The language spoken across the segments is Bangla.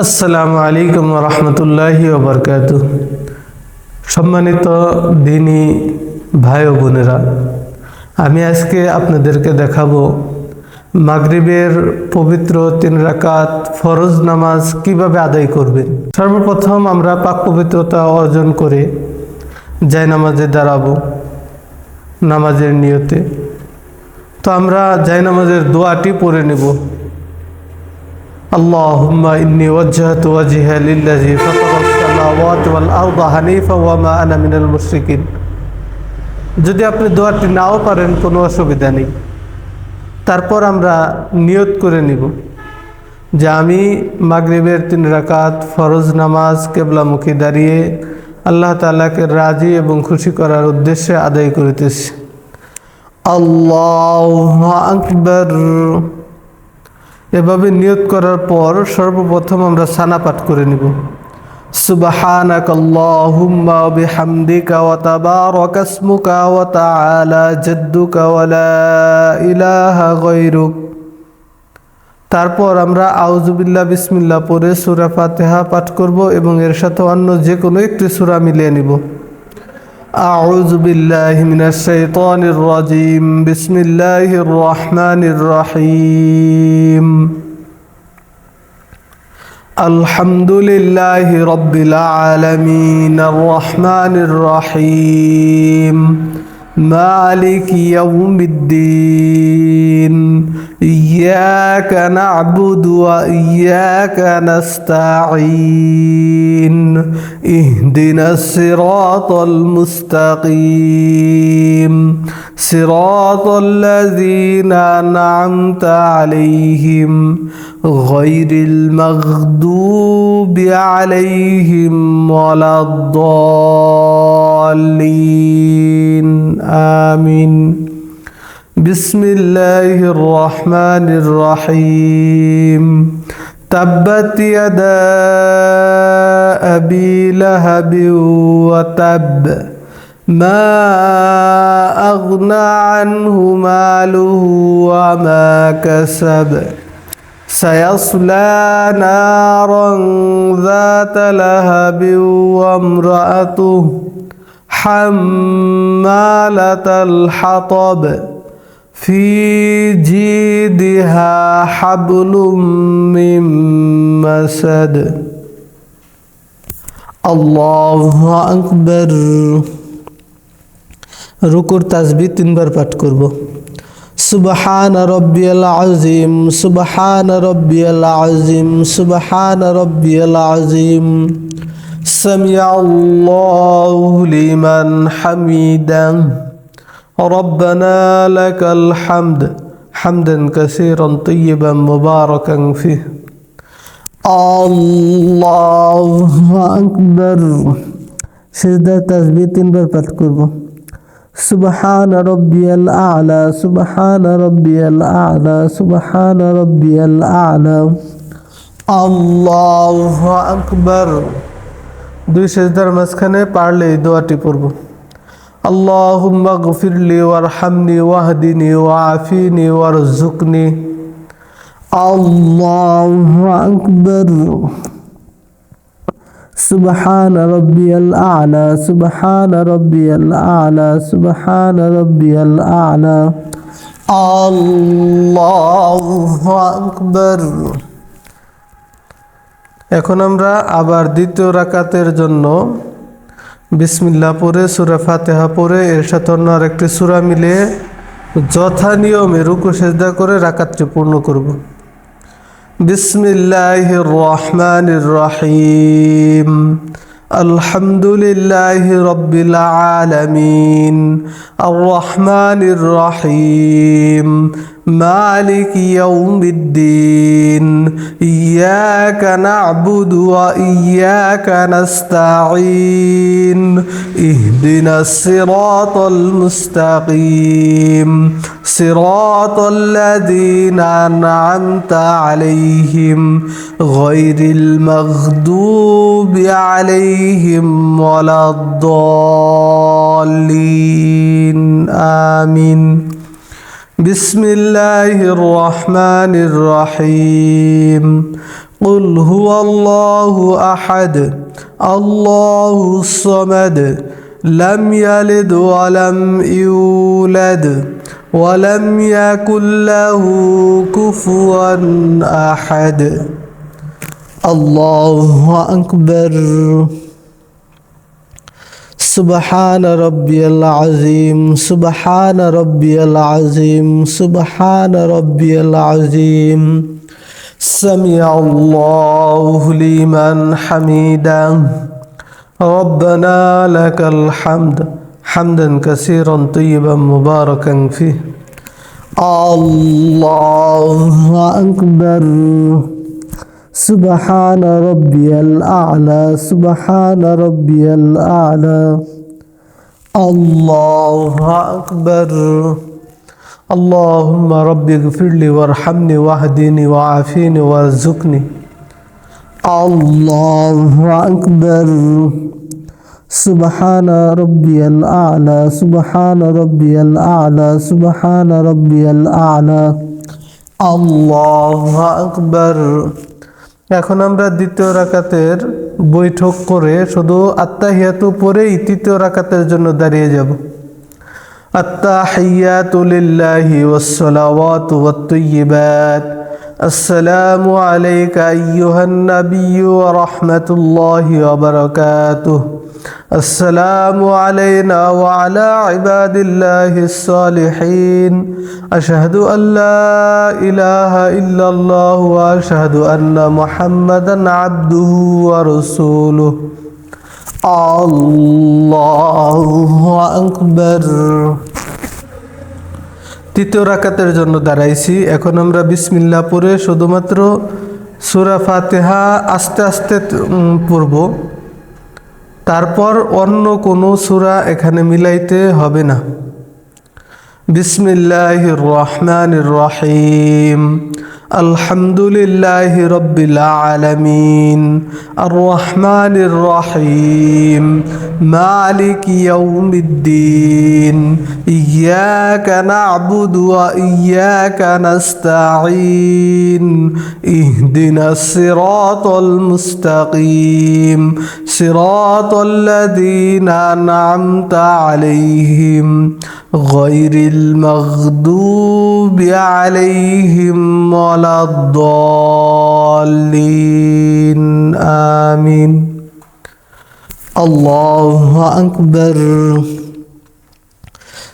আসসালামু আলাইকুম রহমতুল্লাহি ওয়া বারাকাতুহু। সম্মানিত দিনী ভাই ও বোনেরা, আমি আজকে আপনাদেরকে দেখাবো মাগরিবের পবিত্র 3 রাকাত ফরজ নামাজ কিভাবে আদায় করবেন। সর্বপ্রথম আমরা পাক পবিত্রতা অর্জন করে জায়নামাজে দাঁড়াবো নামাজের নিয়তে। তো আমরা জায়নামাজের দোয়াটি পড়ে নেব। আল্লাহুম্মা ইন্নী ওয়াজ্জাহতু ওয়াজহিয়া লিল্লাযী ফাতারাস সামাওয়াতি ওয়াল আরদা হানিফা ওয়া মা আনা মিনাল মুশরিকিন। যদি আপনি দোয়াটি নাও পারেন কোনো অসুবিধা নেই। তারপর আমরা নিয়ত করে নিব যে আমি মাগরিবের 3 রাকাত ফরজ নামাজ কিবলামুখী দাঁড়িয়ে আল্লাহ তাআলাকে রাজি এবং খুশি করার উদ্দেশ্যে আদায় করিতেছি। আল্লাহু আকবার। এভাবে নিয়ত করার পর সর্বপ্রথম আমরা সানা পাঠ করে নিব। সুবহানাকাল্লাহুম্মা ওয়া বিহামদিকা ওয়া তাবারাকা ইসমুকা ওয়া তাআলা জাদ্দুকা ওয়া লা ইলাহা গায়রুক। তারপর আমরা আউযুবিল্লাহ বিসমিল্লাহ পড়ে সূরা ফাতিহা পাঠ করব এবং এর সাথে অন্য যে কোনো একটি সূরা মিলিয়ে নিব। আউযু বিল্লাহি মিনাশ শাইতানির রাজীম। বিসমিল্লাহির রহমানির রহিম। আলহামদুলিল্লাহি রাব্বিল আলামিন আর রহমানির রহিম মালিকি ইয়াউমিদ্দিন ইয়্যাকা না'বুদু ওয়া ইয়্যাকা নাস্তাঈন ইহদিনাস সিরাতাল মুস্তাকিম সিরাতাল লাযীনা আন'আমতা আলাইহিম গায়রিল মাগদুবি আলাইহিম ওয়ালাদ-দাল্লিন। আমিন। বিসমিল্লাহির রহমানির রহিম। তাব্বাত ইয়াদা আবি লাহাবি ওয়া তাব মা আগনা আনহু মালুহু ওয়া মা কাসাব সায়াসলা নারান যাতা লাহাবি ওয়া ইমরাআতুহু হাম্মালাতাল হাতাব ফি জিদিহা হাবলুম মিন মাসাদ। আল্লাহু আকবার। রুকুর তাসবিহ 3 বার পাঠ করব। সুবহান রাব্বিয়াল আযীম সুবহান রাব্বিয়াল আযীম সুবহান রাব্বিয়াল আযীম সামিআল্লাহু লিমান হামিদা রব্বানা লাকাল হামদ হামদান কাসীরান তাইয়িবান মুবারাকান ফিহি। আল্লাহু আকবার। সিজদা তাসবিহ 3 বার পাঠ করব। সুবহান রাব্বিয়াল আ'লা সুবহান রাব্বিয়াল আ'লা সুবহান রাব্বিয়াল আ'লা। আল্লাহু আকবার। 2 সিজদার মাঝখানে পারলে এই দোয়াটি পড়ব। আল্লাহুম্মা গফিরলি ওয়ারহামনি ওয়াহদিনি ওয়াআফিনি ওয়ারযুকনি। আল্লাহু আকবার। সুবহান রাব্বিয়াল আ'লা সুবহান রাব্বিয়াল আ'লা সুবহান রাব্বিয়াল আ'লা। আল্লাহু আকবার। এখন আমরা আবার দ্বিতীয় রাকাতের জন্য বিসমিল্লাহ পড়ে সূরা ফাতিহা পড়ে এর সাথে অন্য আরেকটি সূরা মিলে যথা নিয়মে রুকু সিজদা করে রাকাতটি পূর্ণ করব। বিসমিল্লাহির রহমানির রহিম। আলহামদুলিল্লাহি রাব্বিল আলামিন আর রহমানির রহিম মালিকি ইয়াউমিদ্দিন ইয়্যাকা না'বুদু ওয়া ইয়্যাকা নাস্তাঈন ইহদিনাস সিরাতাল মুস্তাকিম সিরাতাল লাযীনা আন'আমতা আলাইহিম গায়রিল মাগদুবি আলাইহিম ওয়ালাদ-দাল্লিন। আমিন। বিসমিল্লাহির রহমানির রহিম। قل هو الله أحد الله الصمد لم يلد ولم يولد ولم يكن له كفوا أحد الله أكبر سبحان ربي العظيم سبحان ربي العظيم سبحان ربي العظيم سمع الله لمن حمده ربنا لك الحمد حمدا كثيرا طيبا مباركا فيه الله أكبر سبحان ربي الأعلى سبحان ربي الأعلى الله أكبر اللهم رب اغفر لي وارحمني واهدني وعافيني وارزقني الله أكبر سبحان ربي الأعلى سبحان ربي الأعلى سبحان ربي الأعلى الله أكبر এখন আমরা দ্বিতীয় রাকাতের বৈঠক করে শুধু আত্তাহিয়াতু পড়েই তৃতীয় রাকাতের জন্য দাঁড়িয়ে যাব আত্তাহিয়াতু লিল্লাহি ওয়াস সালাওয়াতু ওয়াত তাইয়্যিবাত আসসালামু আলাইকা আইয়ুহান নাবিয়্যু ওয়া রাহমাতুল্লাহি ওয়া বারাকাতুহু السلام علينا وعلى عباد الله الصالحين أشهد أن لا إله إلا الله وأشهد أن محمدا عبده ورسوله الله أكبر তৃতীয় রাকাতের জন্য দাঁড়াইছি এখন আমরা বিসমিল্লাহ পড়ে শুধুমাত্র সূরা ফাতিহা আস্তে আস্তে পড়ব তারপর অন্য কোনো সূরা এখানে মিলাইতে হবে না বিসমিল্লাহির রহমানির রহিম আলহামদুলিল্লাহি রাব্বিল আলামিন আর রহমানির রহিম মালিকি ইয়াউমিদ্দিন ইয়াকা না'বুদু ওয়া ইয়াকা নাস্তাঈন ইহদিনাস সিরাতাল মুস্তাকিম সিরাতাল লাযীনা আন'আমতা আলাইহিম গায়রিল মাগদুবি আলাইহিম ওয়ালাদ-দাল্লিন আমিন الله أكبر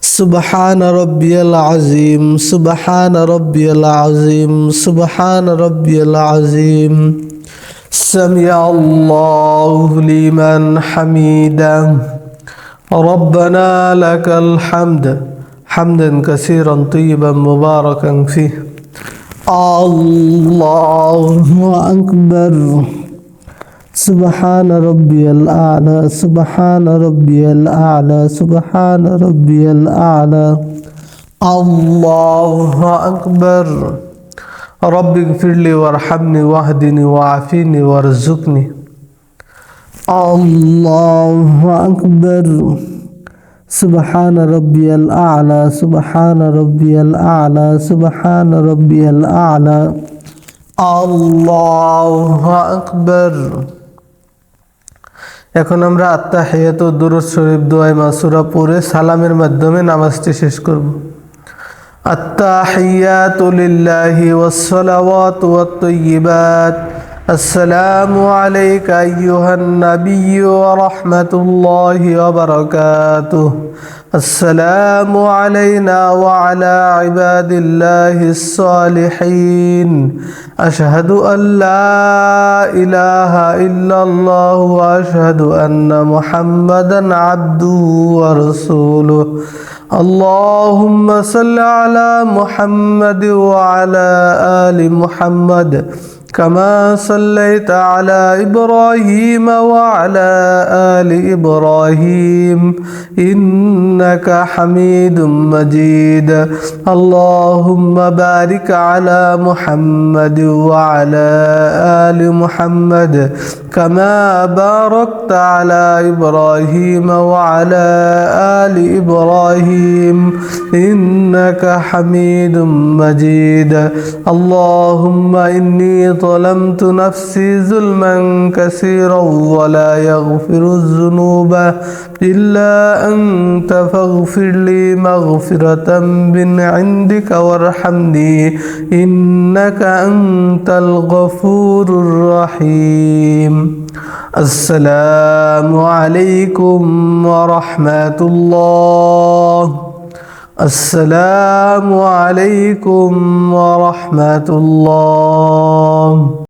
سبحان ربي العظيم سبحان ربي العظيم سبحان ربي العظيم سمع الله لمن حمده ربنا لك الحمد حمدا كثيرا طيبا مباركا فيه الله أكبر سبحان ربي الأعلى سبحان ربي الأعلى سبحان ربي الأعلى الله أكبر رب اغفر لي وارحمني واهدني وعافيني وارزقني الله أكبر سبحان ربي الأعلى سبحان ربي الأعلى سبحان ربي الأعلى الله أكبر এখন আমরা আত্তাহিয়াত ও দুরূদ শরীফ দোয়া মাসুরা পড়ে সালামের মাধ্যমে নামাজটি শেষ করব আত্তাহিয়াতু লিল্লাহি ওয়াস সালাওয়াতু ওয়াত তাইয়্যিবাত আসসালামু আলাইকা আইয়ুহান নাবিয়্যু ওয়া রাহমাতুল্লাহি ওয়া বারাকাতুহু السلام علينا وعلى عباد الله الصالحين أشهد أن لا إله إلا الله وأشهد أن محمدا عبده ورسوله اللهم صل على محمد وعلى آل محمد كما صليت على إبراهيم وعلى آل إبراهيم إنك حميد مجيد اللهم بارك على محمد وعلى آل محمد كما باركت على إبراهيم وعلى آل إبراهيم إنك حميد مجيد اللهم إني ظلمت نفسي ظلما كثيرا ولا يغفر الذنوب إلا أنت فاغفر لي مغفرة من عندك وارحمني إنك أنت الغفور الرحيم السلام عليكم ورحمة الله السلام عليكم ورحمة الله